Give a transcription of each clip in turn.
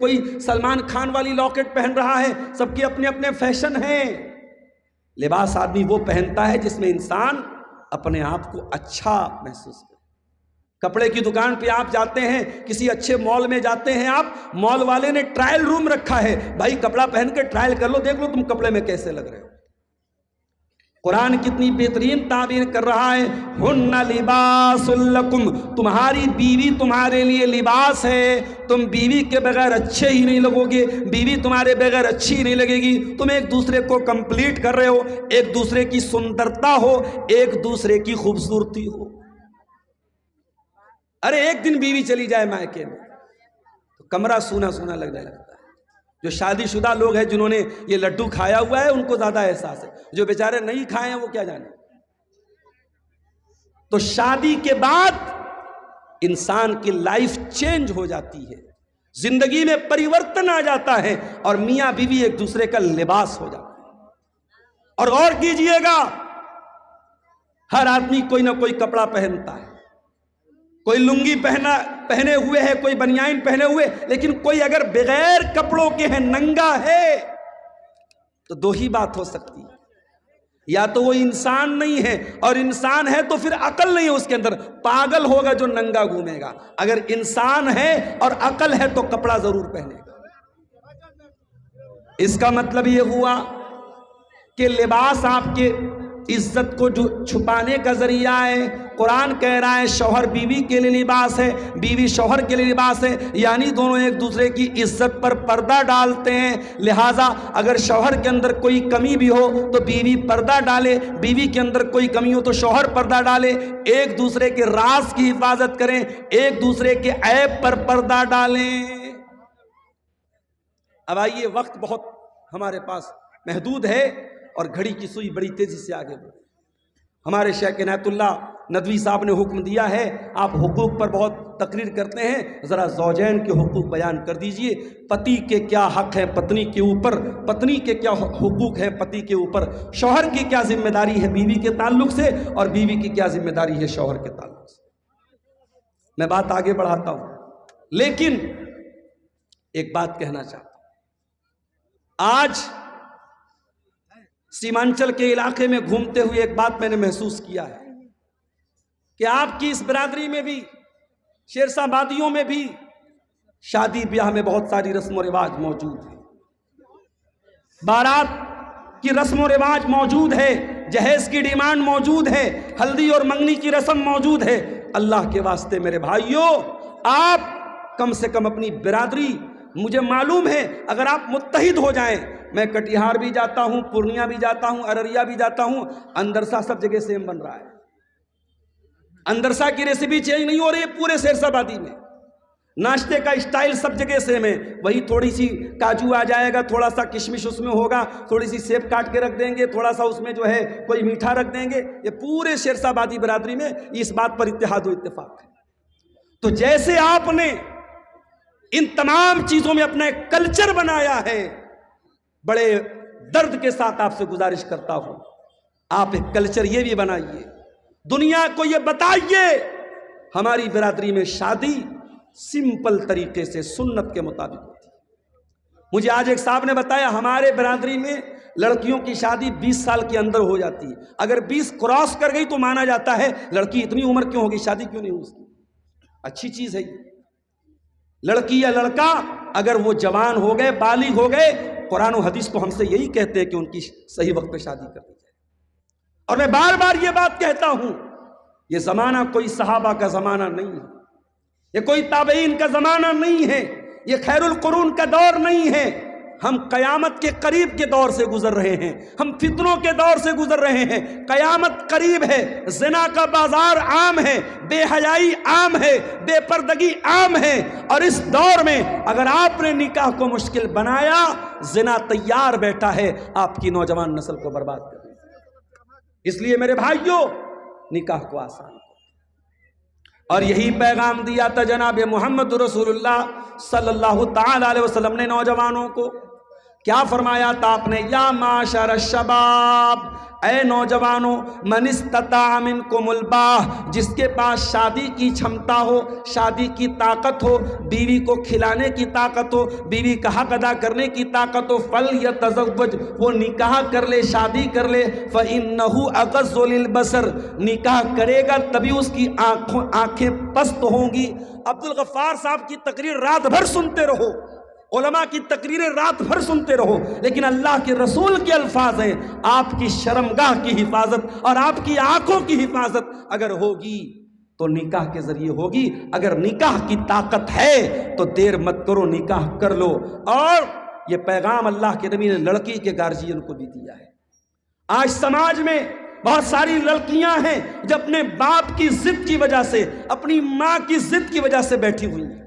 کوئی سلمان خان والی لاکٹ پہن رہا ہے، سب کے اپنے اپنے فیشن ہیں۔ لباس آدمی وہ پہنتا ہے جس میں انسان اپنے آپ کو اچھا محسوس کرے۔ کپڑے کی دکان پہ آپ جاتے ہیں، کسی اچھے مال میں جاتے ہیں آپ، مال والے نے ٹرائل روم رکھا ہے، بھائی کپڑا پہن کے ٹرائل کر لو، دیکھ لو تم کپڑے میں کیسے لگ رہے ہو۔ قرآن کتنی بہترین تعبیر کر رہا ہے، ہن لباس لکم، تمہاری بیوی تمہارے لیے لباس ہے، تم بیوی کے بغیر اچھے ہی نہیں لگو گے، بیوی تمہارے بغیر اچھی نہیں لگے گی، تم ایک دوسرے کو کمپلیٹ کر رہے ہو، ایک دوسرے کی سندرتا ہو، ایک دوسرے کی خوبصورتی ہو۔ ارے ایک دن بیوی چلی جائے مائکے میں تو کمرہ سونا سونا لگنے لگتا ہے۔ جو شادی شدہ لوگ ہیں جنہوں نے یہ لڈو کھایا ہوا ہے ان کو زیادہ احساس ہے، جو بیچارے نہیں کھائے ہیں وہ کیا جانے۔ تو شادی کے بعد انسان کی لائف چینج ہو جاتی ہے، زندگی میں پریورتن آ جاتا ہے، اور میاں بیوی ایک دوسرے کا لباس ہو جاتا ہے۔ اور غور کیجئے گا، ہر آدمی کوئی نہ کوئی کپڑا پہنتا ہے، کوئی لنگی پہنے ہوئے ہے، کوئی بنیان پہنے ہوئے، لیکن کوئی اگر بغیر کپڑوں کے ہے، ننگا ہے، تو دو ہی بات ہو سکتی ہے، یا تو وہ انسان نہیں ہے، اور انسان ہے تو پھر عقل نہیں ہے اس کے اندر، پاگل ہوگا جو ننگا گھومے گا۔ اگر انسان ہے اور عقل ہے تو کپڑا ضرور پہنے گا۔ اس کا مطلب یہ ہوا کہ لباس آپ کے عزت کو جو چھپانے کا ذریعہ ہے۔ قرآن کہہ رہا ہے شوہر بیوی کے لیے لباس ہے، بیوی شوہر کے لیے لباس ہے، یعنی دونوں ایک دوسرے کی عزت پر پردہ ڈالتے ہیں۔ لہٰذا اگر شوہر کے اندر کوئی کمی بھی ہو تو بیوی پردہ ڈالے، بیوی کے اندر کوئی کمی ہو تو شوہر پردہ ڈالے، ایک دوسرے کے راز کی حفاظت کریں، ایک دوسرے کے عیب پر پردہ ڈالیں۔ اب آئیے، وقت بہت ہمارے پاس محدود ہے اور گھڑی کی سوئی بڑی تیزی سے آگے بڑھے۔ ہمارے شیخ عنایت اللہ ندوی صاحب نے حکم دیا ہے، آپ حقوق پر بہت تقریر کرتے ہیں، ذرا زوجین کے حقوق بیان کر دیجئے، پتی کے کیا حق ہے پتنی کے اوپر، پتنی کے کیا حقوق ہیں پتی کے اوپر، شوہر کی کیا ذمہ داری ہے بیوی کے تعلق سے، اور بیوی کی کیا ذمہ داری ہے شوہر کے تعلق سے۔ میں بات آگے بڑھاتا ہوں، لیکن ایک بات کہنا چاہتا ہوں۔ آج سیمانچل کے علاقے میں گھومتے ہوئے ایک بات میں نے محسوس کیا ہے کہ آپ کی اس برادری میں بھی، شیرسا بادیوں میں بھی شادی بیاہ میں بہت ساری رسم و رواج موجود ہیں، بارات کی رسم و رواج موجود ہے، جہیز کی ڈیمانڈ موجود ہے، ہلدی اور منگنی کی رسم موجود ہے۔ اللہ کے واسطے میرے بھائیوں، آپ کم سے کم اپنی برادری، مجھے معلوم ہے اگر آپ متحد ہو جائیں، میں کٹیہار بھی جاتا ہوں، پورنیہ بھی جاتا ہوں، ارریا بھی جاتا ہوں، اندرسا سب جگہ سیم بن رہا ہے، اندرسا کی ریسیپی چینج نہیں ہو رہی ہے پورے سیرسا بادی میں، ناشتے کا اسٹائل سب جگہ سیم ہے، وہی تھوڑی سی کاجو آ جائے گا، تھوڑا سا کشمش اس میں ہوگا، تھوڑی سی سیب کاٹ کے رکھ دیں گے، تھوڑا سا اس میں جو ہے کوئی میٹھا رکھ دیں گے، یہ پورے شیرسا بادی برادری میں اس بات پر اتحاد و اتفاق ہے۔ تو جیسے آپ نے ان تمام چیزوں میں اپنا ایک کلچر بنایا ہے، بڑے درد کے ساتھ آپ سے گزارش کرتا ہوں، آپ ایک کلچر یہ بھی بنائیے، دنیا کو یہ بتائیے ہماری برادری میں شادی سمپل طریقے سے سنت کے مطابق ہوتی ہے۔ مجھے آج ایک صاحب نے بتایا ہمارے برادری میں لڑکیوں کی شادی 20 سال کے اندر ہو جاتی ہے، اگر 20 کراس کر گئی تو مانا جاتا ہے لڑکی اتنی عمر کیوں ہوگی، شادی کیوں نہیں ہوئی اس کی۔ اچھی چیز ہے یہ، لڑکی یا لڑکا اگر وہ جوان ہو گئے، بالغ ہو گئے، قرآن و حدیث تو ہم سے یہی کہتے ہیں کہ ان کی صحیح وقت پہ شادی کر دی جائے۔ اور میں بار بار یہ بات کہتا ہوں، یہ زمانہ کوئی صحابہ کا زمانہ نہیں ہے، یہ کوئی تابعین کا زمانہ نہیں ہے، یہ خیر القرون کا دور نہیں ہے، ہم قیامت کے قریب کے دور سے گزر رہے ہیں، ہم فتنوں کے دور سے گزر رہے ہیں، قیامت قریب ہے، زنا کا بازار عام ہے، بے حیائی عام ہے، بے پردگی عام ہے، اور اس دور میں اگر آپ نے نکاح کو مشکل بنایا، زنا تیار بیٹھا ہے آپ کی نوجوان نسل کو برباد کرنے۔ اس لیے میرے بھائیوں، نکاح کو آسان کرو، اور یہی پیغام دیا تھا جناب محمد رسول اللہ صلی اللہ تعالی علیہ وسلم نے نوجوانوں کو کیا فرمایا تھا آپ نے؟ یا معاشر الشباب، اے نوجوانوں، من استطاع منکم الباء، جس کے پاس شادی کی چھمتا ہو، شادی کی طاقت ہو، بیوی کو کھلانے کی طاقت ہو، بیوی کا حق ادا کرنے کی طاقت ہو، فلیتزوج، وہ نکاح کر لے، شادی کر لے، فإنہ اغض للبصر، نکاح کرے گا تبھی اس کی آنکھیں پست ہوں گی۔ عبدالغفار صاحب کی تقریر رات بھر سنتے رہو، علماء کی تقریریں رات بھر سنتے رہو، لیکن اللہ کے رسول کے الفاظ ہیں، آپ کی شرمگاہ کی حفاظت اور آپ کی آنکھوں کی حفاظت اگر ہوگی تو نکاح کے ذریعے ہوگی۔ اگر نکاح کی طاقت ہے تو دیر مت کرو، نکاح کر لو۔ اور یہ پیغام اللہ کے نبی نے لڑکی کے گارجین کو بھی دیا ہے۔ آج سماج میں بہت ساری لڑکیاں ہیں جو اپنے باپ کی ضد کی وجہ سے، اپنی ماں کی ضد کی وجہ سے بیٹھی ہوئی ہیں۔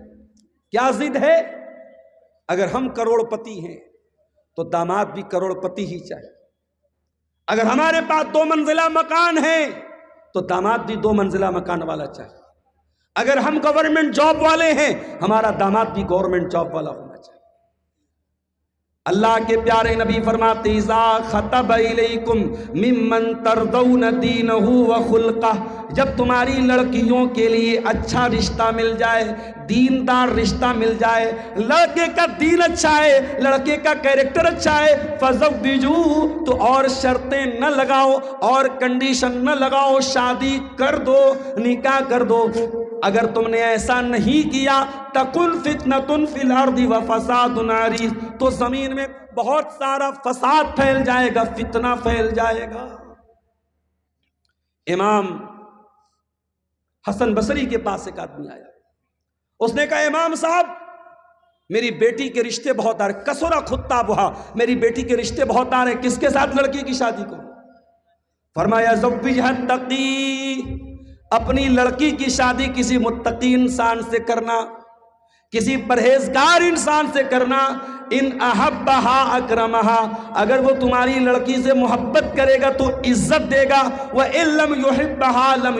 کیا ضد ہے؟ اگر ہم کروڑ پتی ہیں تو داماد بھی کروڑ پتی ہی چاہیے۔ اگر ہمارے پاس 2 منزلہ مکان ہے تو داماد بھی 2 منزلہ مکان والا چاہیے۔ اگر ہم گورنمنٹ جاب والے ہیں، ہمارا داماد بھی گورنمنٹ جاب والا ہونا چاہیے۔ اللہ کے پیارے نبی فرماتے اذا خطب الیکم ممن ترضون دینہ وخلقہ، جب تمہاری لڑکیوں کے لیے اچھا رشتہ مل جائے، دیندار رشتہ مل جائے، لڑکے کا دین اچھا ہے، لڑکے کا کیریکٹر اچھا ہے، فزوجوہ، تو اور شرطیں نہ لگاؤ اور کنڈیشن نہ لگاؤ، شادی کر دو، نکاح کر دو۔ اگر تم نے ایسا نہیں کیا تکن فتنۃ فی الارض وفساد عریض، تو زمین میں بہت سارا فساد پھیل جائے گا، فتنہ پھیل جائے گا۔ امام حسن بصری کے پاس ایک آدمی آیا، اس نے کہا امام صاحب میری بیٹی کے رشتے بہت آ رہے، کسرا خطابھا، میری بیٹی کے رشتے بہت آ رہے ہیں، کس کے ساتھ لڑکی کی شادی کو؟ فرمایا زوجھا تقی، اپنی لڑکی کی شادی کسی متقی انسان سے کرنا، کسی پرہیزگار انسان سے کرنا۔ ان احبہا اکرمہا، اگر وہ تمہاری لڑکی سے محبت کرے گا تو عزت دے گا، وَإِن لَمْ يُحِبَّهَا لَمْ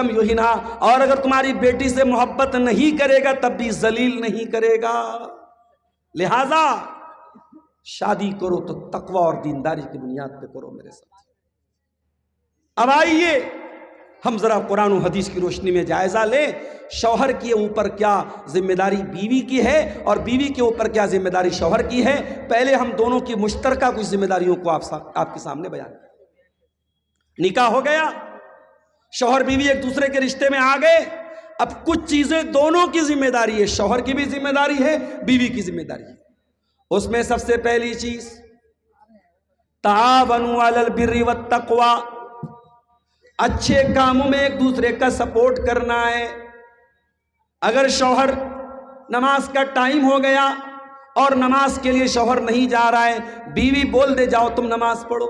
يُهِنْهَا، اور اگر تمہاری بیٹی سے محبت نہیں کرے گا تب بھی ذلیل نہیں کرے گا۔ لہذا شادی کرو تو تقوی اور دینداری کی بنیاد پہ کرو میرے ساتھ۔ اب آئیے ہم ذرا قرآن و حدیث کی روشنی میں جائزہ لیں، شوہر کے اوپر کیا ذمہ داری بیوی کی ہے اور بیوی کے اوپر کیا ذمہ داری شوہر کی ہے۔ پہلے ہم دونوں کی مشترکہ کچھ ذمہ داریوں کو آپ کے سامنے بیان کریں۔ نکاح ہو گیا، شوہر بیوی ایک دوسرے کے رشتے میں آ گئے، اب کچھ چیزیں دونوں کی ذمہ داری ہے، شوہر کی بھی ذمہ داری ہے، بیوی کی ذمہ داری ہے۔ اس میں سب سے پہلی چیز تعاونوا علی البر والتقوی، اچھے کاموں میں ایک دوسرے کا سپورٹ کرنا ہے۔ اگر شوہر نماز کا ٹائم ہو گیا اور نماز کے لیے شوہر نہیں جا رہا ہے، بیوی بول دے جاؤ تم نماز پڑھو۔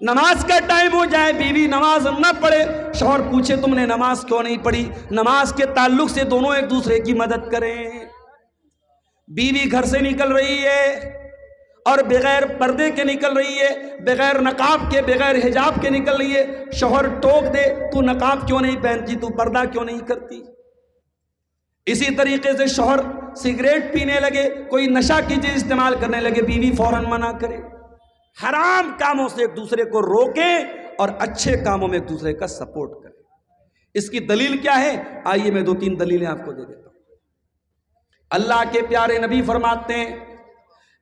نماز کا ٹائم ہو جائے بیوی نماز نہ پڑھے، شوہر پوچھے تم نے نماز کیوں نہیں پڑھی، نماز کے تعلق سے دونوں ایک دوسرے کی مدد کریں۔ بیوی گھر سے نکل رہی ہے اور بغیر پردے کے نکل رہی ہے، بغیر نقاب کے، بغیر حجاب کے نکل رہی ہے، شوہر ٹوک دے تو نقاب کیوں نہیں پہنتی، تو پردہ کیوں نہیں کرتی۔ اسی طریقے سے شوہر سگریٹ پینے لگے، کوئی نشہ کی چیز استعمال کرنے لگے، بیوی فوراً منع کرے۔ حرام کاموں سے ایک دوسرے کو روکیں اور اچھے کاموں میں ایک دوسرے کا سپورٹ کریں۔ اس کی دلیل کیا ہے؟ آئیے میں 2-3 دلیلیں آپ کو دے دیتا ہوں۔ اللہ کے پیارے نبی فرماتے ہیں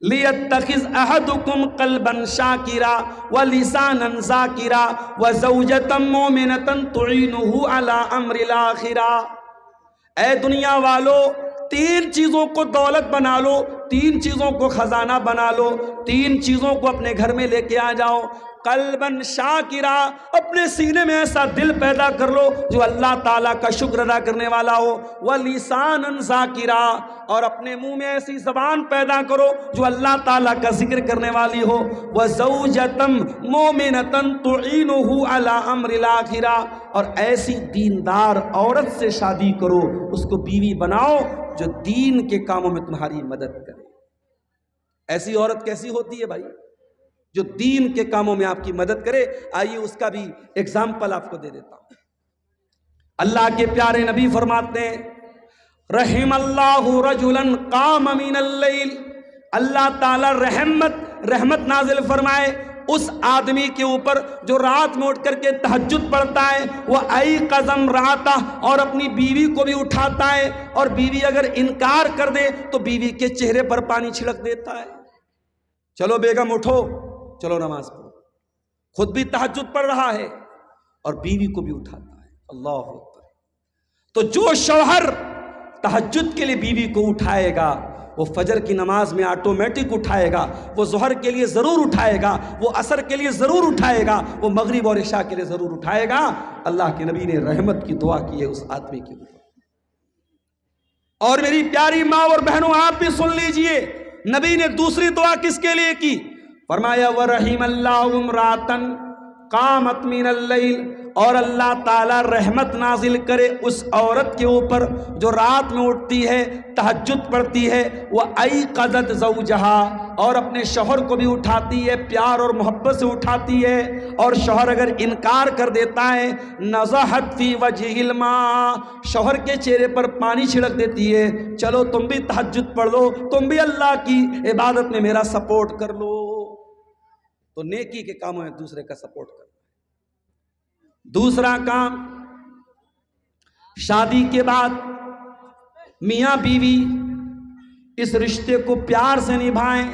لِيَتَّخِذْ أَحَدُكُمْ قَلْبًا شَاكِرًا وَلِسَانًا ذَاكِرًا وَزَوْجَةً مُؤْمِنَةً تُعِينُهُ عَلَىٰ أَمْرِ الْآخِرَةِ۔ اے دنیا والو، 3 چیزوں کو دولت بنا لو، 3 چیزوں کو خزانہ بنا لو، 3 چیزوں کو اپنے گھر میں لے کے آ جاؤ۔ قلباً شاکرا، اپنے سینے میں ایسا دل پیدا کر لو جو اللہ تعالیٰ کا شکر ادا کرنے والا ہو۔ وَلِسَانًا ذَاكِرًا، اور اپنے منہ میں ایسی زبان پیدا کرو جو اللہ تعالیٰ کا ذکر کرنے والی ہو۔ وَزَوْجَةً مُؤْمِنَةً تُعِينُهُ عَلَىٰ أَمْرِ الْآخِرَةِ، اور ایسی دیندار عورت سے شادی کرو، اس کو بیوی بناؤ جو دین کے کاموں میں تمہاری مدد کرے۔ ایسی عورت کیسی ہوتی ہے بھائی؟ جو دین کے کاموں میں آپ کی مدد کرے۔ آئیے اس کا بھی ایگزامپل آپ کو دے دیتا ہوں۔ اللہ کے پیارے نبی فرماتے ہیں رحم اللہ رجلا قام من اللیل، اللہ تعالیٰ رحمت نازل فرمائے اس آدمی کے اوپر جو رات میں اٹھ کر کے تہجد پڑھتا ہے، وہ ایقظم راتہ، اور اپنی بیوی کو بھی اٹھاتا ہے، اور بیوی اگر انکار کر دے تو بیوی کے چہرے پر پانی چھڑک دیتا ہے، چلو بیگم اٹھو، چلو نماز پڑھو، خود بھی تہجد پڑھ رہا ہے اور بیوی کو بھی اٹھاتا ہے۔ اللہ اکبر۔ تو جو شوہر تہجد کے لیے بیوی کو اٹھائے گا وہ فجر کی نماز میں آٹومیٹک اٹھائے گا، وہ ظہر کے لیے ضرور اٹھائے گا، وہ عصر کے لیے ضرور اٹھائے گا، وہ مغرب اور عشاء کے لیے ضرور اٹھائے گا۔ اللہ کے نبی نے رحمت کی دعا کی ہے اس آدمی کے اوپر۔ اور میری پیاری ماں اور بہنوں، آپ بھی سن لیجئے، نبی نے دوسری دعا کس کے لیے کی؟ فرمایا وَرَحِمَ اللَّهُ امْرَأَةً قامت من اللیل، اور اللہ تعالیٰ رحمت نازل کرے اس عورت کے اوپر جو رات میں اٹھتی ہے، تہجد پڑھتی ہے، وہ ایقظت زوجہا، اور اپنے شوہر کو بھی اٹھاتی ہے، پیار اور محبت سے اٹھاتی ہے، اور شوہر اگر انکار کر دیتا ہے نضحت فی وجہ الماء، شوہر کے چہرے پر پانی چھڑک دیتی ہے، چلو تم بھی تہجد پڑھ لو، تم بھی اللہ کی عبادت میں میرا سپورٹ کر لو۔ تو نیکی کے کاموں میں دوسرے کا سپورٹ کرنا۔ دوسرا کام، شادی کے بعد میاں بیوی اس رشتے کو پیار سے نبھائیں،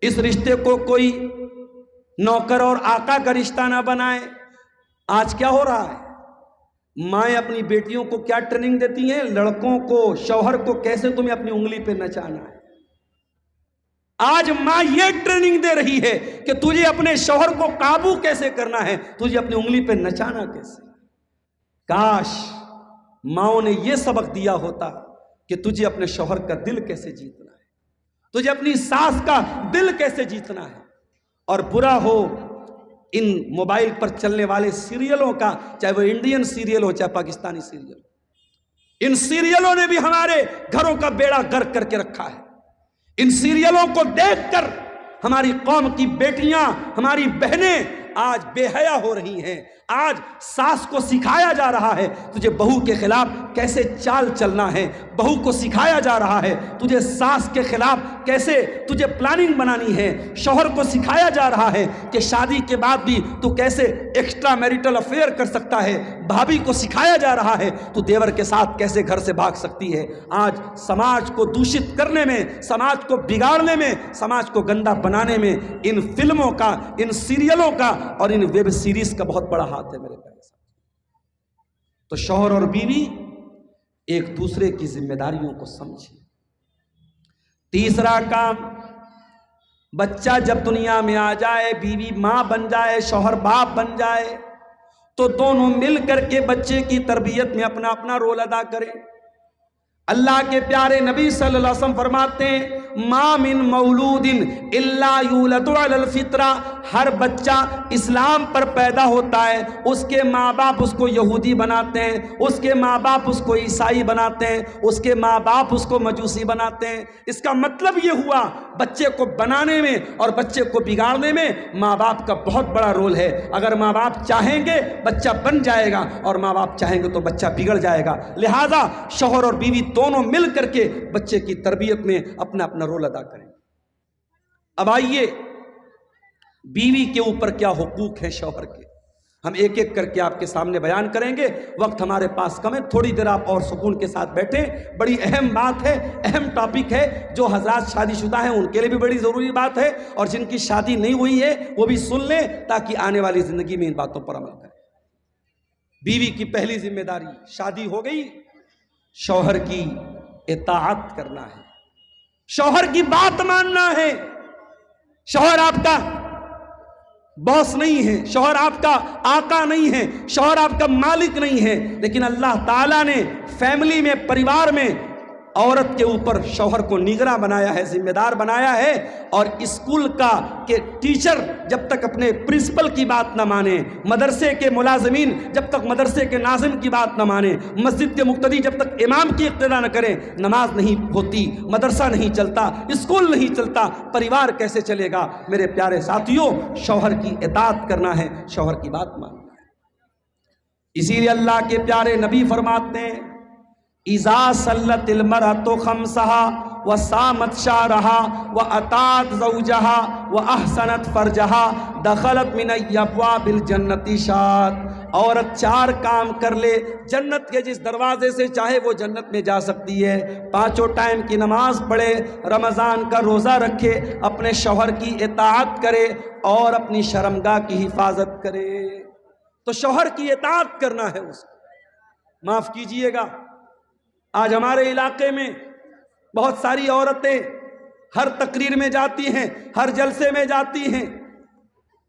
اس رشتے کو کوئی نوکر اور آقا کا رشتہ نہ بنائیں۔ آج کیا ہو رہا ہے؟ مائیں اپنی بیٹیوں کو کیا ٹریننگ دیتی ہیں؟ لڑکوں کو، شوہر کو کیسے تمہیں اپنی انگلی پہ نچانا ہے۔ آج ماں یہ ٹریننگ دے رہی ہے کہ تجھے اپنے شوہر کو قابو کیسے کرنا ہے، تجھے اپنی انگلی پہ نچانا کیسے۔ کاش ماؤں نے یہ سبق دیا ہوتا کہ تجھے اپنے شوہر کا دل کیسے جیتنا ہے، تجھے اپنی ساس کا دل کیسے جیتنا ہے۔ اور برا ہو ان موبائل پر چلنے والے سیریلوں کا، چاہے وہ انڈین سیریل ہو چاہے پاکستانی سیریل ہو، ان سیریلوں نے بھی ہمارے گھروں کا بیڑا غرق کر کے رکھا ہے۔ ان سیریلوں کو دیکھ کر ہماری قوم کی بیٹیاں، ہماری بہنیں آج بے حیا ہو رہی ہیں۔ آج ساس کو سکھایا جا رہا ہے تجھے بہو کے خلاف کیسے چال چلنا ہے، بہو کو سکھایا جا رہا ہے تجھے ساس کے خلاف کیسے تجھے پلاننگ بنانی ہے، شوہر کو سکھایا جا رہا ہے کہ شادی کے بعد بھی تو کیسے ایکسٹرا میریٹل افیئر کر سکتا ہے، بھابھی کو سکھایا جا رہا ہے تو دیور کے ساتھ کیسے گھر سے بھاگ سکتی ہے۔ آج سماج کو دوشت کرنے میں، سماج کو بگاڑنے میں، سماج کو گندا بنانے میں ان فلموں کا، ان سیریلوں کا اور ان ویب سیریز کا بہت بڑا ہاتھ ہے میرے پیارے ساتھ۔ تو شوہر اور بیوی ایک دوسرے کی ذمہ داریوں کو سمجھیں۔ تیسرا کام، بچہ جب دنیا میں آ جائے، بیوی ماں بن جائے، شوہر باپ بن جائے، تو دونوں مل کر کے بچے کی تربیت میں اپنا اپنا رول ادا کریں۔ اللہ کے پیارے نبی صلی اللہ علیہ وسلم فرماتے ہیں ما من مولود الا یولد علی الفطرہ، ہر بچہ اسلام پر پیدا ہوتا ہے، اس کے ماں باپ اس کو یہودی بناتے ہیں، اس کے ماں باپ اس کو عیسائی بناتے ہیں، اس کے ماں باپ اس کو مجوسی بناتے ہیں۔ اس کا مطلب یہ ہوا بچے کو بنانے میں اور بچے کو بگاڑنے میں ماں باپ کا بہت بڑا رول ہے۔ اگر ماں باپ چاہیں گے بچہ بن جائے گا، اور ماں باپ چاہیں گے تو بچہ بگڑ جائے گا۔ لہذا شوہر اور بیوی دونوں مل کر کے بچے کی تربیت میں اپنا اپنا رول ادا کریں۔ اب آئیے بیوی کے اوپر کیا حقوق ہیں شوہر کے، ہم ایک ایک کر کے آپ کے سامنے بیان کریں گے۔ وقت ہمارے پاس کم ہے، تھوڑی دیر آپ اور سکون کے ساتھ بیٹھیں۔ بڑی اہم بات ہے، اہم ٹاپک ہے، جو حضرات شادی شدہ ہیں ان کے لیے بھی بڑی ضروری بات ہے، اور جن کی شادی نہیں ہوئی ہے وہ بھی سن لیں تاکہ آنے والی زندگی میں ان باتوں پر عمل کریں۔ بیوی کی پہلی ذمہ داری، شادی ہو گئی، شوہر کی اطاعت کرنا ہے، شوہر کی بات ماننا ہے۔ شوہر آپ کا باس نہیں ہے، شوہر آپ کا آقا نہیں ہے، شوہر آپ کا مالک نہیں ہے، لیکن اللہ تعالیٰ نے فیملی میں، پریوار میں عورت کے اوپر شوہر کو نگراں بنایا ہے، ذمہ دار بنایا ہے۔ اور اسکول کا کہ ٹیچر جب تک اپنے پرنسپل کی بات نہ مانے، مدرسے کے ملازمین جب تک مدرسے کے ناظم کی بات نہ مانے، مسجد کے مقتدی جب تک امام کی اقتداء نہ کریں، نماز نہیں ہوتی، مدرسہ نہیں چلتا، اسکول نہیں چلتا، پریوار کیسے چلے گا؟ میرے پیارے ساتھیوں، شوہر کی اطاعت کرنا ہے، شوہر کی بات ماننا ہے۔ اسی لیے اللہ کے پیارے نبی فرماتے ہیں اذا صلت المرأة خمسها وصامت شعرها وأطاعت زوجها وأحسنت فرجها دخلت من أبواب الجنة شات. عورت 4 کام کر لے، جنت کے جس دروازے سے چاہے وہ جنت میں جا سکتی ہے. 5 ٹائم کی نماز پڑھے، رمضان کا روزہ رکھے، اپنے شوہر کی اطاعت کرے اور اپنی شرمگاہ کی حفاظت کرے. تو شوہر کی اطاعت کرنا ہے اس کو. معاف کیجئے گا، آج ہمارے علاقے میں بہت ساری عورتیں ہر تقریر میں جاتی ہیں، ہر جلسے میں جاتی ہیں،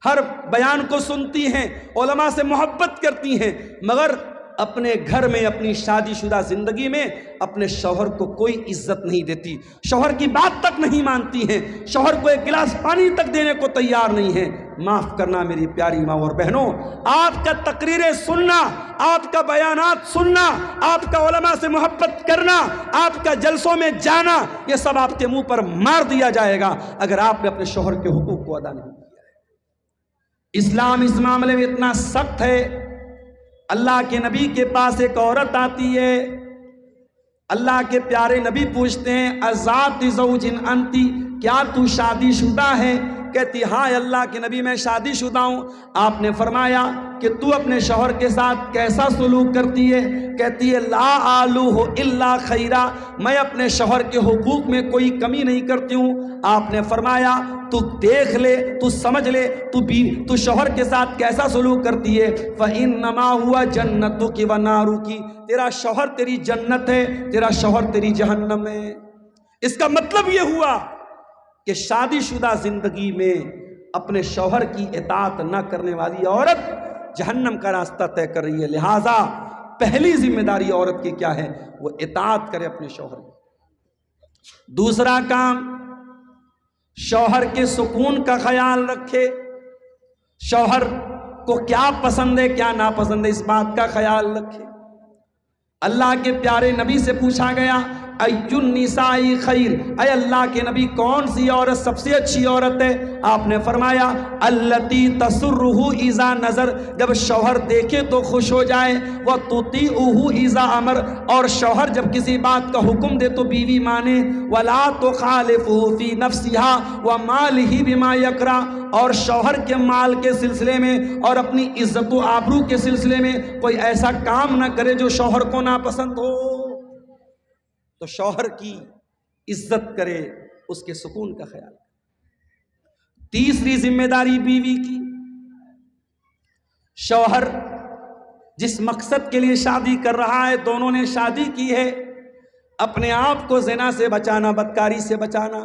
ہر بیان کو سنتی ہیں، علماء سے محبت کرتی ہیں، مگر اپنے گھر میں اپنی شادی شدہ زندگی میں اپنے شوہر کو کوئی عزت نہیں دیتی، شوہر کی بات تک نہیں مانتی ہیں، شوہر کو ایک گلاس پانی تک دینے کو تیار نہیں ہے. معاف کرنا میری پیاری ماں اور بہنوں، آپ کا تقریریں سننا، آپ کا بیانات سننا، آپ کا علماء سے محبت کرنا، آپ کا جلسوں میں جانا، یہ سب آپ کے منہ پر مار دیا جائے گا اگر آپ نے اپنے شوہر کے حقوق کو ادا نہیں کیا. اسلام اس معاملے میں اتنا سخت ہے. اللہ کے نبی کے پاس ایک عورت آتی ہے، اللہ کے پیارے نبی پوچھتے ہیں ازات زوج انتی، کیا تو شادی شدہ ہے؟ کہتی ہاں اللہ کے نبی میں شادی شدہ ہوں. آپ نے فرمایا کہ تو اپنے شوہر کے ساتھ کیسا سلوک کرتی ہے؟ کہتی ہے لا آلوہ الا خیرا، میں اپنے شوہر کے حقوق میں کوئی کمی نہیں کرتی ہوں. آپ نے فرمایا تو دیکھ لے، تو سمجھ لے، تو شوہر کے ساتھ کیسا سلوک کرتی ہے. فَإِنَّمَا هُوَ جَنَّتُكِ وَنَارُكِ، تیرا شوہر تیری جنت ہے، تیرا شوہر تیری جہنم ہے. اس کا مطلب یہ ہوا کہ شادی شدہ زندگی میں اپنے شوہر کی اطاعت نہ کرنے والی عورت جہنم کا راستہ طے کر رہی ہے. لہٰذا پہلی ذمہ داری عورت کی کیا ہے؟ وہ اطاعت کرے اپنے شوہر کی. دوسرا کام، شوہر کے سکون کا خیال رکھے. شوہر کو کیا پسند ہے کیا ناپسند ہے، اس بات کا خیال رکھے. اللہ کے پیارے نبی سے پوچھا گیا ای النساء خیر، اے اللہ کے نبی کون سی عورت سب سے اچھی عورت ہے؟ آپ نے فرمایا التی تسرہ اذا نظر، جب شوہر دیکھے تو خوش ہو جائے، وتطیعہ اذا امر، اور شوہر جب کسی بات کا حکم دے تو بیوی مانے، ولا تخالفہ فی نفسها ومالہ بما یکرہ، اور شوہر کے مال کے سلسلے میں اور اپنی عزت و آبرو کے سلسلے میں کوئی ایسا کام نہ کرے جو شوہر کو ناپسند ہو. تو شوہر کی عزت کرے، اس کے سکون کا خیال. تیسری ذمہ داری بیوی کی، شوہر جس مقصد کے لیے شادی کر رہا ہے، دونوں نے شادی کی ہے، اپنے آپ کو زنا سے بچانا، بدکاری سے بچانا،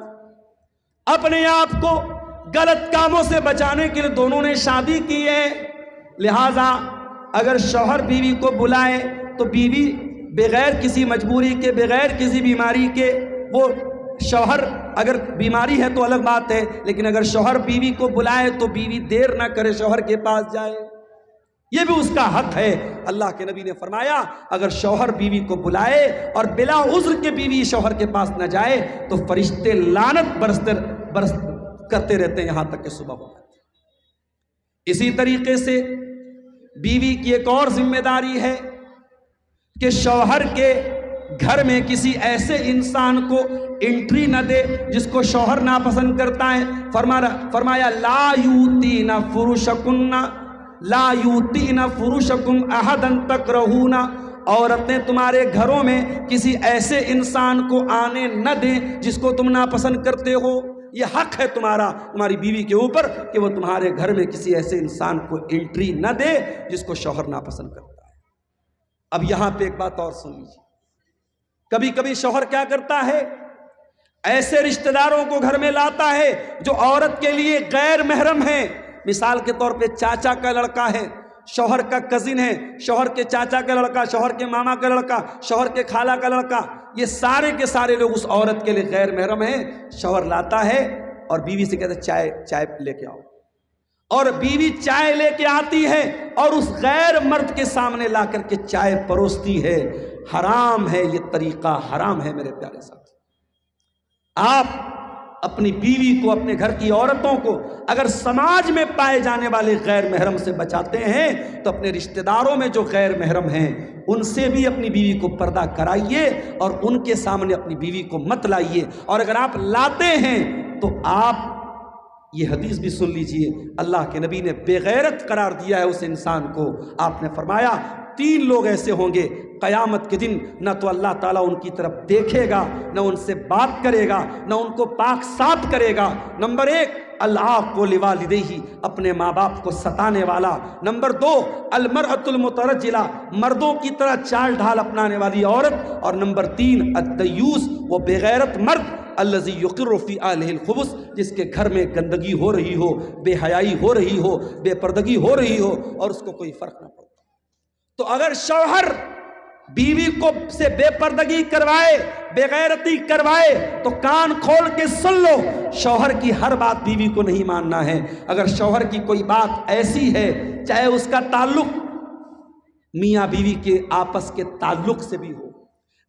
اپنے آپ کو غلط کاموں سے بچانے کے لیے دونوں نے شادی کی ہے. لہذا اگر شوہر بیوی کو بلائے تو بیوی بغیر کسی مجبوری کے، بغیر کسی بیماری کے، وہ شوہر اگر بیماری ہے تو الگ بات ہے، لیکن اگر شوہر بیوی کو بلائے تو بیوی دیر نہ کرے، شوہر کے پاس جائے، یہ بھی اس کا حق ہے. اللہ کے نبی نے فرمایا اگر شوہر بیوی کو بلائے اور بلا عذر کے بیوی شوہر کے پاس نہ جائے تو فرشتے لعنت برس کرتے رہتے ہیں یہاں تک کہ صبح ہو جاتی. اسی طریقے سے بیوی کی ایک اور ذمہ داری ہے کہ شوہر کے گھر میں کسی ایسے انسان کو انٹری نہ دے جس کو شوہر ناپسند کرتا ہے. فرمایا لا یوتین فرشکن، لا یوتین فرشکم احدا تکرہون، عورتیں تمہارے گھروں میں کسی ایسے انسان کو آنے نہ دیں جس کو تم ناپسند کرتے ہو. یہ حق ہے تمہاری بیوی کے اوپر کہ وہ تمہارے گھر میں کسی ایسے انسان کو انٹری نہ دے جس کو شوہر ناپسند کرتا ہے. اب یہاں پہ ایک بات اور سن لیجیے، کبھی کبھی شوہر کیا کرتا ہے، ایسے رشتہ داروں کو گھر میں لاتا ہے جو عورت کے لیے غیر محرم ہیں. مثال کے طور پہ چاچا کا لڑکا ہے، شوہر کا کزن ہے، شوہر کے چاچا کا لڑکا، شوہر کے ماما کا لڑکا، شوہر کے خالہ کا لڑکا، یہ سارے کے سارے لوگ اس عورت کے لیے غیر محرم ہیں. شوہر لاتا ہے اور بیوی سے کہتا ہے چائے لے کے آؤ، اور بیوی چائے لے کے آتی ہے اور اس غیر مرد کے سامنے لا کر کے چائے پروستی ہے. حرام ہے، یہ طریقہ حرام ہے میرے پیارے ساتھی. آپ اپنی بیوی کو، اپنے گھر کی عورتوں کو اگر سماج میں پائے جانے والے غیر محرم سے بچاتے ہیں تو اپنے رشتہ داروں میں جو غیر محرم ہیں ان سے بھی اپنی بیوی کو پردہ کرائیے اور ان کے سامنے اپنی بیوی کو مت لائیے. اور اگر آپ لاتے ہیں تو آپ یہ حدیث بھی سن لیجئے، اللہ کے نبی نے بے غیرت قرار دیا ہے اس انسان کو. آپ نے فرمایا 3 لوگ ایسے ہوں گے قیامت کے دن، نہ تو اللہ تعالیٰ ان کی طرف دیکھے گا، نہ ان سے بات کرے گا، نہ ان کو پاک صاف کرے گا. نمبر 1 العاق لوالدیہ، اپنے ماں باپ کو ستانے والا. نمبر 2 المرأۃ المترجلہ، مردوں کی طرح چال ڈھال اپنانے والی عورت. اور نمبر 3 الدیوس، وہ بے غیرت مرد الذی یقر فی اہلہ الخبث، جس کے گھر میں گندگی ہو رہی ہو، بے حیائی ہو رہی ہو، بے پردگی ہو رہی ہو اور اس کو کوئی فرق نہ پڑتا. تو اگر شوہر بیوی کو سے بے پردگی کروائے، بے غیرتی کروائے تو کان کھول کے سن لو، شوہر کی ہر بات بیوی کو نہیں ماننا ہے. اگر شوہر کی کوئی بات ایسی ہے، چاہے اس کا تعلق میاں بیوی کے آپس کے تعلق سے بھی ہو،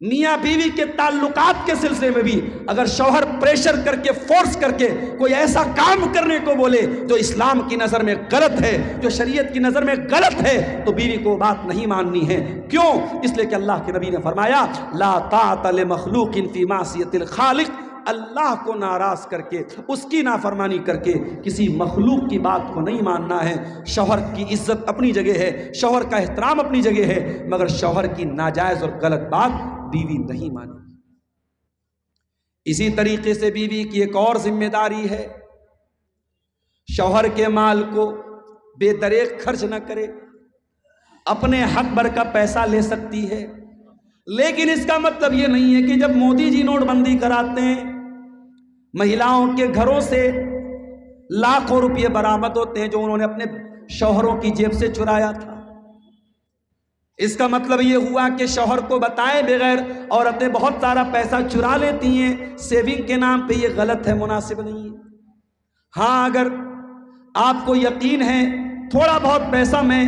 میاں بیوی کے تعلقات کے سلسلے میں بھی اگر شوہر پریشر کر کے، فورس کر کے کوئی ایسا کام کرنے کو بولے جو اسلام کی نظر میں غلط ہے، جو شریعت کی نظر میں غلط ہے، تو بیوی کو بات نہیں ماننی ہے. کیوں؟ اس لیے کہ اللہ کے نبی نے فرمایا لا طاعۃ لمخلوق فی معصیۃ الخالق، اللہ کو ناراض کر کے، اس کی نافرمانی کر کے کسی مخلوق کی بات کو نہیں ماننا ہے. شوہر کی عزت اپنی جگہ ہے، شوہر کا احترام اپنی جگہ ہے، مگر شوہر کی ناجائز اور غلط بات بیوی نہیں مانی. اسی طریقے سے بیوی کی ایک اور ذمہ داری ہے، شوہر کے مال کو بے دریغ خرچ نہ کرے. اپنے حق بھر کا پیسہ لے سکتی ہے، لیکن اس کا مطلب یہ نہیں ہے کہ جب مودی جی نوٹ بندی کراتے ہیں، مہیلاؤں کے گھروں سے لاکھوں روپے برآمد ہوتے ہیں جو انہوں نے اپنے شوہروں کی جیب سے چرایا تھا. اس کا مطلب یہ ہوا کہ شوہر کو بتائے بغیر عورتیں بہت سارا پیسہ چرا لیتی ہیں سیونگ کے نام پہ. یہ غلط ہے، مناسب نہیں ہے. ہاں اگر آپ کو یقین ہے تھوڑا بہت پیسہ میں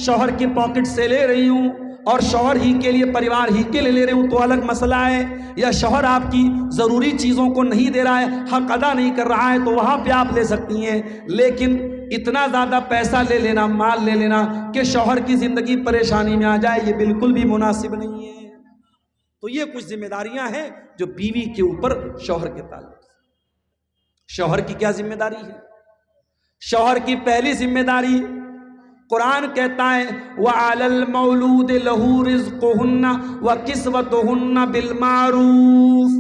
شوہر کی پاکٹ سے لے رہی ہوں اور شوہر ہی کے لیے، پریوار ہی کے لیے لے رہی ہوں تو الگ مسئلہ ہے، یا شوہر آپ کی ضروری چیزوں کو نہیں دے رہا ہے، حق ادا نہیں کر رہا ہے، تو وہاں پہ آپ لے سکتی ہیں. لیکن اتنا زیادہ پیسہ لے لینا، مال لے لینا کہ شوہر کی زندگی پریشانی میں آ جائے، یہ بالکل بھی مناسب نہیں ہے. تو یہ کچھ ذمہ داریاں ہیں جو بیوی کے اوپر شوہر کے تعلق سے. شوہر کی کیا ذمہ داری ہے؟ شوہر کی پہلی ذمہ داری قرآن کہتا ہے وَعَلَى الْمَوْلُودِ لَهُ رِزْقُهُنَّ وَكِسْوَتُهُنَّ بِالْمَعْرُوفِ.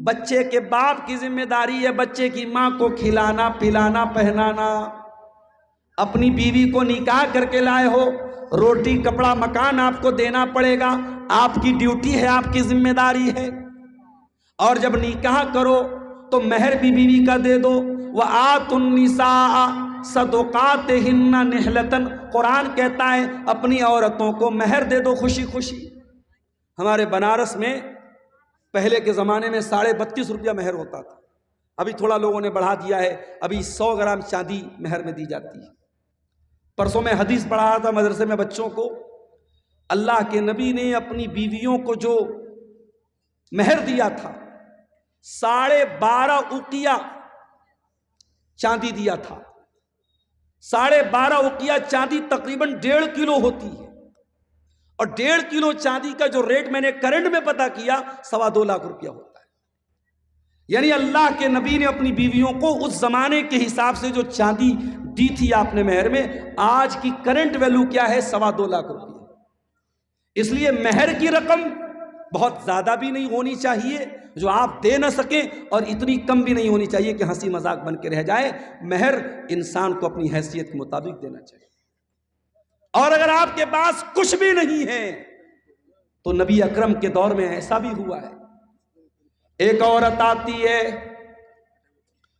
بچے کے باپ کی ذمہ داری ہے بچے کی ماں کو کھلانا، پلانا، پہنانا. اپنی بیوی کو نکاح کر کے لائے ہو، روٹی، کپڑا، مکان آپ کو دینا پڑے گا، آپ کی ڈیوٹی ہے، آپ کی ذمہ داری ہے. اور جب نکاح کرو تو مہر بھی بیوی کا دے دو. وَآتُوا النِّسَاءَ صَدُقَاتِهِنَّ نِحْلَةً. قرآن کہتا ہے اپنی عورتوں کو مہر دے دو خوشی خوشی. ہمارے بنارس میں پہلے کے زمانے میں 32.5 روپیہ مہر ہوتا تھا، ابھی تھوڑا لوگوں نے بڑھا دیا ہے، ابھی 100 گرام چاندی مہر میں دی جاتی ہے. پرسوں میں حدیث پڑھا رہا تھا مدرسے میں بچوں کو، اللہ کے نبی نے اپنی بیویوں کو جو مہر دیا تھا 12.5 اوقیہ چاندی دیا تھا. 12.5 اوقیہ چاندی تقریباً 1.5 کلو ہوتی ہے، اور 1.5 کلو چاندی کا جو ریٹ میں نے کرنٹ میں پتا کیا 2.25 لاکھ روپیہ ہوتا ہے. یعنی اللہ کے نبی نے اپنی بیویوں کو اس زمانے کے حساب سے جو چاندی دی تھی آپ نے مہر میں، آج کی کرنٹ ویلیو کیا ہے 2.25 لاکھ روپیہ. اس لیے مہر کی رقم بہت زیادہ بھی نہیں ہونی چاہیے جو آپ دے نہ سکیں، اور اتنی کم بھی نہیں ہونی چاہیے کہ ہنسی مذاق بن کے رہ جائے. مہر انسان کو اپنی حیثیت کے مطابق دینا چاہیے. اور اگر آپ کے پاس کچھ بھی نہیں ہے تو نبی اکرم کے دور میں ایسا بھی ہوا ہے، ایک عورت آتی ہے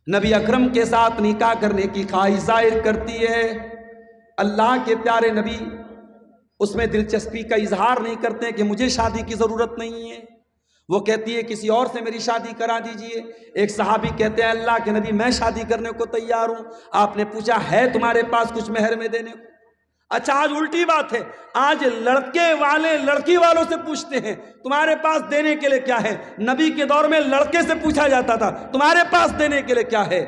نبی اکرم کے ساتھ نکاح کرنے کی خواہش ظاہر کرتی ہے. اللہ کے پیارے نبی اس میں دلچسپی کا اظہار نہیں کرتے کہ مجھے شادی کی ضرورت نہیں ہے. وہ کہتی ہے کسی اور سے میری شادی کرا دیجئے. ایک صحابی کہتے ہیں اللہ کے نبی میں شادی کرنے کو تیار ہوں. آپ نے پوچھا ہے تمہارے پاس کچھ مہر میں دینے کو؟ اچھا آج الٹی بات ہے، آج لڑکے والے لڑکی والوں سے پوچھتے ہیں تمہارے پاس دینے کے لیے کیا ہے۔ نبی کے دور میں لڑکے سے پوچھا جاتا تھا تمہارے پاس دینے کے لیے کیا ہے۔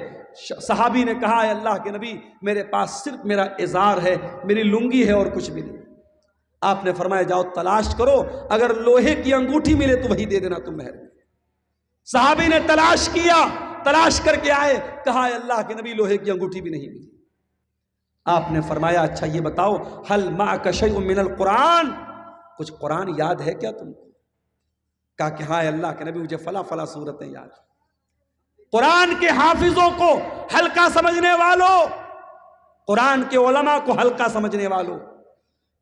صحابی نے کہا ہے اللہ کے نبی میرے پاس صرف میرا ازار ہے، میری لنگی ہے اور کچھ بھی نہیں۔ آپ نے فرمایا جاؤ تلاش کرو، اگر لوہے کی انگوٹھی ملے تو وہی دے دینا تم مہر میں۔ صحابی نے تلاش کیا، تلاش کر کے آئے، کہا ہے اللہ کے نبی لوہے کی انگوٹھی بھی نہیں ملی۔ آپ نے فرمایا اچھا یہ بتاؤ هل معك شيء من القرآن، کچھ قرآن یاد ہے کیا تم کو؟ کہا کہ ہاں اللہ کے نبی مجھے فلاں فلاں صورتیں یاد ہیں۔ قرآن کے حافظوں کو ہلکا سمجھنے والوں، قرآن کے علماء کو ہلکا سمجھنے والوں،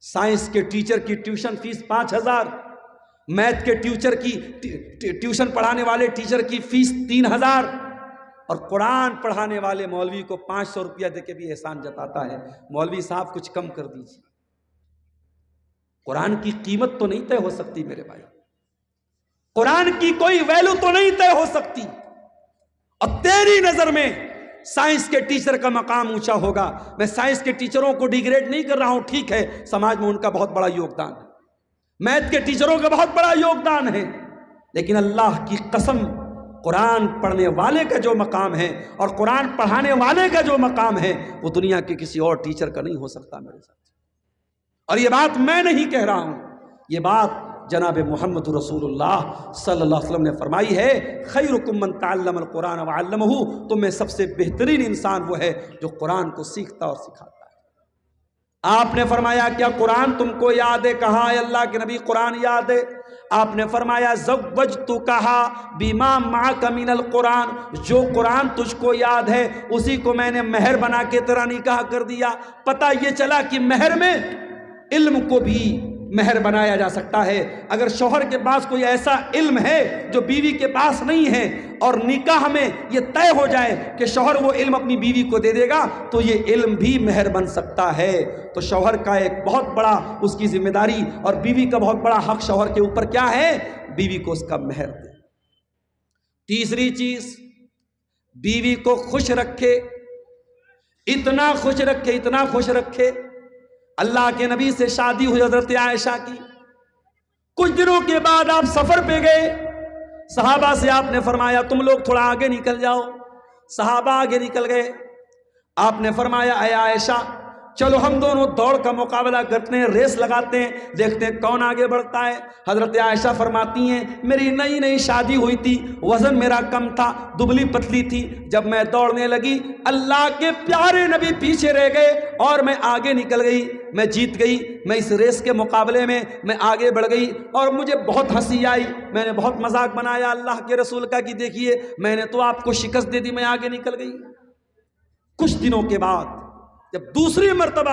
سائنس کے ٹیچر کی ٹیوشن فیس 5,000، میتھ کے ٹیچر کی ٹیوشن پڑھانے والے ٹیچر کی فیس 3,000، اور قرآن پڑھانے والے مولوی کو 500 روپیہ دے کے بھی احسان جتاتا ہے مولوی صاحب کچھ کم کر دیجیے۔ قرآن کی قیمت تو نہیں طے ہو سکتی میرے بھائی، قرآن کی کوئی ویلو تو نہیں طے ہو سکتی، اور تیری نظر میں سائنس کے ٹیچر کا مقام اونچا ہوگا۔ میں سائنس کے ٹیچروں کو ڈیگریڈ نہیں کر رہا ہوں، ٹھیک ہے سماج میں ان کا بہت بڑا یوگدان ہے، میتھ کے ٹیچروں کا بہت بڑا یوگدان ہے، لیکن اللہ کی قسم قرآن پڑھنے والے کا جو مقام ہے اور قرآن پڑھانے والے کا جو مقام ہے وہ دنیا کے کسی اور ٹیچر کا نہیں ہو سکتا میرے ساتھ۔ اور یہ بات میں نہیں کہہ رہا ہوں، یہ بات جناب محمد رسول اللہ صلی اللہ علیہ وسلم نے فرمائی ہے، خیرکم من تعلم القرآن وعلمہ، تم میں سب سے بہترین انسان وہ ہے جو قرآن کو سیکھتا اور سکھاتا ہے۔ آپ نے فرمایا کیا قرآن تم کو یاد ہے؟ کہا ہے اللہ کے نبی قرآن یاد ہے۔ آپ نے فرمایا زوجتکھا بما معک من القرآن، جو قرآن تجھ کو یاد ہے اسی کو میں نے مہر بنا کے تیرا نکاح کر دیا۔ پتہ یہ چلا کہ مہر میں علم کو بھی مہر بنایا جا سکتا ہے۔ اگر شوہر کے پاس کوئی ایسا علم ہے جو بیوی کے پاس نہیں ہے اور نکاح میں یہ طے ہو جائے کہ شوہر وہ علم اپنی بیوی کو دے دے گا تو یہ علم بھی مہر بن سکتا ہے۔ تو شوہر کا ایک بہت بڑا اس کی ذمہ داری اور بیوی کا بہت بڑا حق شوہر کے اوپر کیا ہے؟ بیوی کو اس کا مہر دے۔ تیسری چیز، بیوی کو خوش رکھے، اتنا خوش رکھے، اتنا خوش رکھے۔ اللہ کے نبی سے شادی ہوئی حضرت عائشہ کی، کچھ دنوں کے بعد آپ سفر پہ گئے، صحابہ سے آپ نے فرمایا تم لوگ تھوڑا آگے نکل جاؤ۔ صحابہ آگے نکل گئے، آپ نے فرمایا اے عائشہ چلو ہم دونوں دوڑ کا مقابلہ کرتے ہیں، ریس لگاتے ہیں، دیکھتے ہیں کون آگے بڑھتا ہے۔ حضرت عائشہ فرماتی ہیں میری نئی نئی شادی ہوئی تھی، وزن میرا کم تھا، دبلی پتلی تھی، جب میں دوڑنے لگی اللہ کے پیارے نبی پیچھے رہ گئے اور میں آگے نکل گئی، میں جیت گئی، میں اس ریس کے مقابلے میں میں آگے بڑھ گئی اور مجھے بہت ہنسی آئی، میں نے بہت مذاق بنایا اللہ کے رسول کا کہ دیکھیے میں نے تو آپ کو شکست دے دی، میں آگے نکل گئی۔ کچھ دنوں کے بعد جب دوسری مرتبہ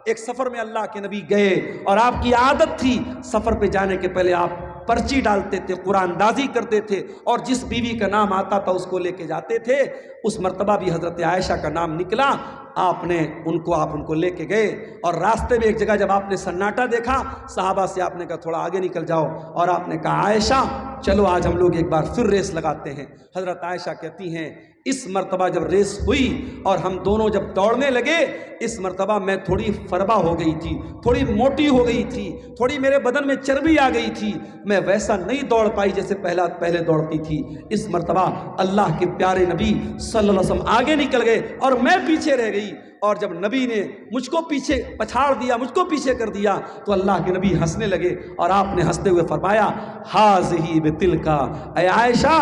ایک سفر میں اللہ کے نبی گئے اور آپ کی عادت تھی سفر پہ جانے کے پہلے آپ پرچی ڈالتے تھے، قرآن دازی کرتے تھے اور جس بیوی کا نام آتا تھا اس کو لے کے جاتے تھے۔ اس مرتبہ بھی حضرت عائشہ کا نام نکلا، آپ ان کو لے کے گئے اور راستے میں ایک جگہ جب آپ نے سناٹا دیکھا صحابہ سے آپ نے کہا تھوڑا آگے نکل جاؤ اور آپ نے کہا عائشہ چلو آج ہم لوگ ایک بار پھر ریس لگاتے ہیں۔ حضرت عائشہ کہتی ہیں اس مرتبہ جب ریس ہوئی اور ہم دونوں جب دوڑنے لگے اس مرتبہ میں تھوڑی فربا ہو گئی تھی، تھوڑی موٹی ہو گئی تھی، تھوڑی میرے بدن میں چربی آ گئی تھی، میں ویسا نہیں دوڑ پائی جیسے پہلے دوڑتی تھی۔ اس مرتبہ اللہ کے پیارے نبی صلی اللہ علیہ وسلم آگے نکل گئے اور میں پیچھے رہ گئی، اور جب نبی نے مجھ کو پیچھے پچھاڑ دیا، مجھ کو پیچھے کر دیا تو اللہ کے نبی ہنسنے لگے اور آپ نے ہنستے ہوئے فرمایا ہاذہ بتلکا، اے عائشہ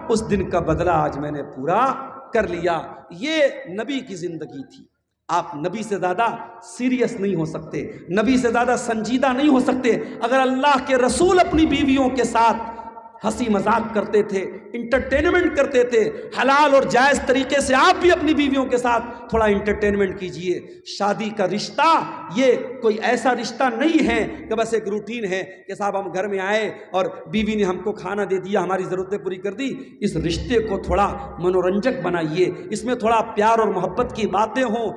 اس دن کا بدلہ آج میں نے پورا کر لیا۔ یہ نبی کی زندگی تھی۔ آپ نبی سے زیادہ سیریس نہیں ہو سکتے، نبی سے زیادہ سنجیدہ نہیں ہو سکتے۔ اگر اللہ کے رسول اپنی بیویوں کے ساتھ ہنسی مذاق کرتے تھے، انٹرٹینمنٹ کرتے تھے، حلال اور جائز طریقے سے آپ بھی اپنی بیویوں کے ساتھ تھوڑا انٹرٹینمنٹ کیجئے۔ شادی کا رشتہ یہ کوئی ایسا رشتہ نہیں ہے کہ بس ایک روٹین ہے کہ صاحب ہم گھر میں آئے اور بیوی نے ہم کو کھانا دے دیا، ہماری ضرورتیں پوری کر دی۔ اس رشتے کو تھوڑا منورنجک بنائیے، اس میں تھوڑا پیار اور محبت کی باتیں ہوں۔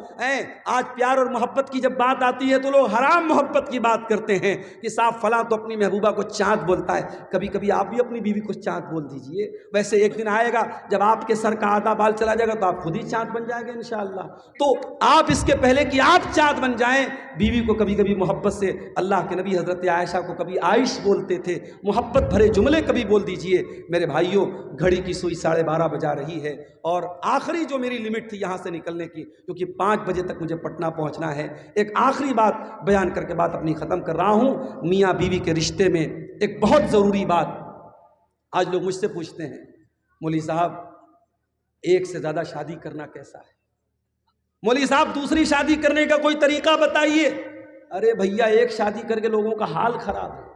آج پیار اور محبت کی جب بات آتی ہے تو لوگ حرام محبت کی بات کرتے ہیں کہ صاحب فلاں تو اپنی محبوبہ کو چاند بولتا ہے۔ کبھی کبھی آپ بھی اپنی بیوی کو چاند بول دیجئے. ویسے ایک دن آئے گا جب آپ کے سر کا آدھا بال چلا جائے گا تو آپ خود ہی چاند بن جائیں گے انشاءاللہ. تو آپ اس کے پہلے کہ آپ چاند بن جائیں بیوی کو کبھی کبھی محبت سے, اللہ کے نبی حضرت عائشہ کو کبھی عائش بولتے تھے, محبت بھرے جملے کبھی بول دیجئے. میرے بھائیوں گھڑی کی سوئی 12:30 بجا رہی ہے اور آخری جو میری لمٹ تھی یہاں سے نکلنے کی, کیونکہ 5 بجے تک مجھے پٹنہ پہنچنا ہے, ایک آخری بات بیان کر کے بات اپنی ختم کر رہا ہوں. میاں بیوی کے رشتے میں ایک بہت ضروری بات. آج لوگ مجھ سے پوچھتے ہیں مولوی صاحب ایک سے زیادہ شادی کرنا کیسا ہے؟ مولوی صاحب دوسری شادی کرنے کا کوئی طریقہ بتائیے. ارے بھیا ایک شادی کر کے لوگوں کا حال خراب ہے,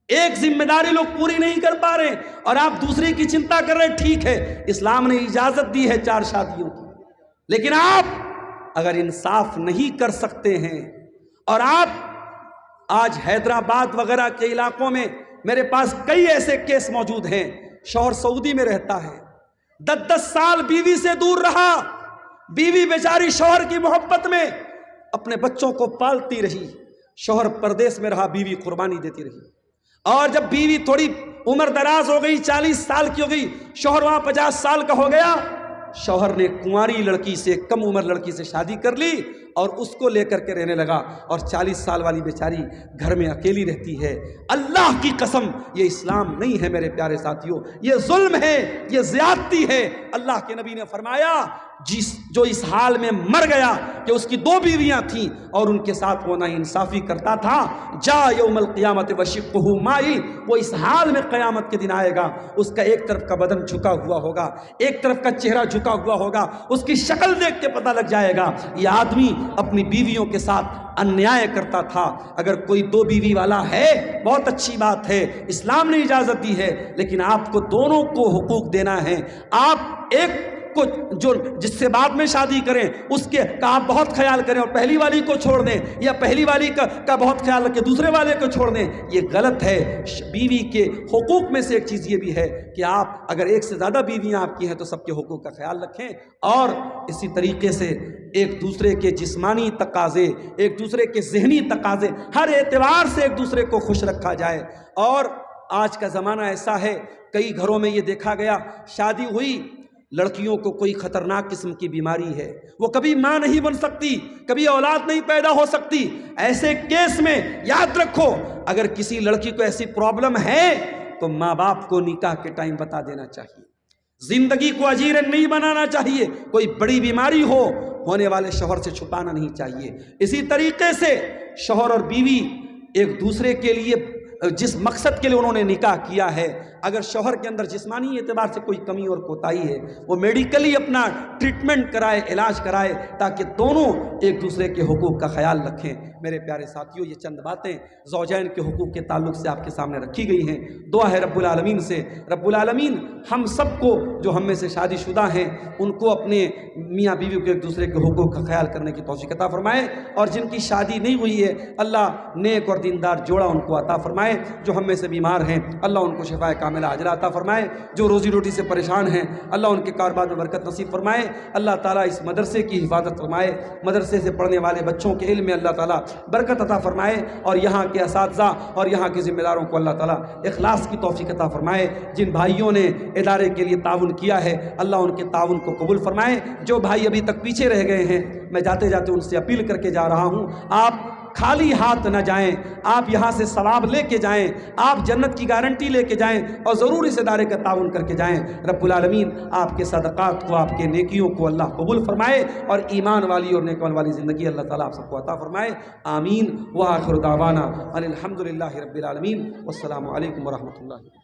ایک ذمہ داری لوگ پوری نہیں کر پا رہے اور آپ دوسری کی چنتا کر رہے. ٹھیک ہے اسلام نے اجازت دی ہے 4 شادیوں کی, لیکن آپ اگر انصاف نہیں کر سکتے ہیں اور آپ آج حیدرآباد وغیرہ کے علاقوں میں میرے پاس کئی ایسے کیس موجود ہیں, شوہر سعودی میں رہتا ہے 10 سال بیوی سے دور رہا, بیوی بیچاری شوہر کی محبت میں اپنے بچوں کو پالتی رہی, شوہر پردیس میں رہا, بیوی قربانی دیتی رہی, اور جب بیوی تھوڑی عمر دراز ہو گئی 40 سال کی ہو گئی, شوہر وہاں 50 سال کا ہو گیا, شوہر نے کنواری لڑکی سے کم عمر لڑکی سے شادی کر لی اور اس کو لے کر کے رہنے لگا, اور 40 سال والی بیچاری گھر میں اکیلی رہتی ہے. اللہ کی قسم یہ اسلام نہیں ہے میرے پیارے ساتھیوں, یہ ظلم ہے, یہ زیادتی ہے. اللہ کے نبی نے فرمایا جو اس حال میں مر گیا کہ اس کی 2 بیویاں تھیں اور ان کے ساتھ وہ ناانصافی کرتا تھا, جا یوم القیامت وشقہ مائل, وہ اس حال میں قیامت کے دن آئے گا, اس کا ایک طرف کا بدن جھکا ہوا ہوگا, ایک طرف کا چہرہ جھکا ہوا ہوگا, اس کی شکل دیکھ کے پتہ لگ جائے گا یہ آدمی اپنی بیویوں کے ساتھ انیائے کرتا تھا. اگر کوئی 2 بیوی والا ہے بہت اچھی بات ہے, اسلام نے اجازت دی ہے, لیکن آپ کو دونوں کو حقوق دینا ہے. آپ ایک کو جو جس سے بعد میں شادی کریں اس کے کا آپ بہت خیال کریں اور پہلی والی کو چھوڑ دیں, یا پہلی والی کا بہت خیال رکھیں دوسرے والے کو چھوڑ دیں, یہ غلط ہے. بیوی کے حقوق میں سے ایک چیز یہ بھی ہے کہ آپ اگر ایک سے زیادہ بیویاں آپ کی ہیں تو سب کے حقوق کا خیال رکھیں, اور اسی طریقے سے ایک دوسرے کے جسمانی تقاضے, ایک دوسرے کے ذہنی تقاضے, ہر اعتبار سے ایک دوسرے کو خوش رکھا جائے. اور آج کا زمانہ ایسا ہے کئی گھروں میں یہ دیکھا گیا شادی ہوئی, لڑکیوں کو کوئی خطرناک قسم کی بیماری ہے, وہ کبھی ماں نہیں بن سکتی, کبھی اولاد نہیں پیدا ہو سکتی. ایسے کیس میں یاد رکھو اگر کسی لڑکی کو ایسی پرابلم ہے تو ماں باپ کو نکاح کے ٹائم بتا دینا چاہیے, زندگی کو اجیرن نہیں بنانا چاہیے. کوئی بڑی بیماری ہونے والے شوہر سے چھپانا نہیں چاہیے. اسی طریقے سے شوہر اور بیوی ایک دوسرے کے لیے جس مقصد کے لیے انہوں نے نکاح کیا ہے, اگر شوہر کے اندر جسمانی اعتبار سے کوئی کمی اور کوتاہی ہے وہ میڈیکلی اپنا ٹریٹمنٹ کرائے, علاج کرائے, تاکہ دونوں ایک دوسرے کے حقوق کا خیال رکھیں. میرے پیارے ساتھیوں یہ چند باتیں زوجین کے حقوق کے تعلق سے آپ کے سامنے رکھی گئی ہیں. دعا ہے رب العالمین سے, رب العالمین ہم سب کو جو ہم میں سے شادی شدہ ہیں ان کو اپنے میاں بیوی کو ایک دوسرے کے حقوق کا خیال کرنے کی توفیق عطا فرمائے, اور جن کی شادی نہیں ہوئی ہے اللہ نیک اور دیندار جوڑا ان کو عطا فرمائے. جو ہم میں سے بیمار ہیں اللہ ان کو شفائے کاملہ عاجلہ عطا فرمائے. جو روزی روٹی سے پریشان ہیں اللہ ان کے کاروبار میں برکت نصیب فرمائے. اللہ تعالیٰ اس مدرسے کی حفاظت فرمائے, مدرسے سے پڑھنے والے بچوں کے علم میں اللہ تعالیٰ برکت عطا فرمائے, اور یہاں کے اساتذہ اور یہاں کے ذمہ داروں کو اللہ تعالیٰ اخلاص کی توفیق عطا فرمائے. جن بھائیوں نے ادارے کے لیے تعاون کیا ہے اللہ ان کے تعاون کو قبول فرمائے. جو بھائی ابھی تک پیچھے رہ گئے ہیں میں جاتے جاتے ان سے اپیل کر کے جا رہا ہوں, آپ خالی ہاتھ نہ جائیں, آپ یہاں سے ثواب لے کے جائیں, آپ جنت کی گارنٹی لے کے جائیں, اور ضرور اس ادارے کا تعاون کر کے جائیں. رب العالمین آپ کے صدقات کو, آپ کے نیکیوں کو اللہ قبول فرمائے, اور ایمان والی اور نیکان والی زندگی اللہ تعالیٰ آپ سب کو عطا فرمائے. آمین. وآخر دعوانا ان الحمد للہ رب العالمین. والسلام علیکم ورحمۃ اللہ.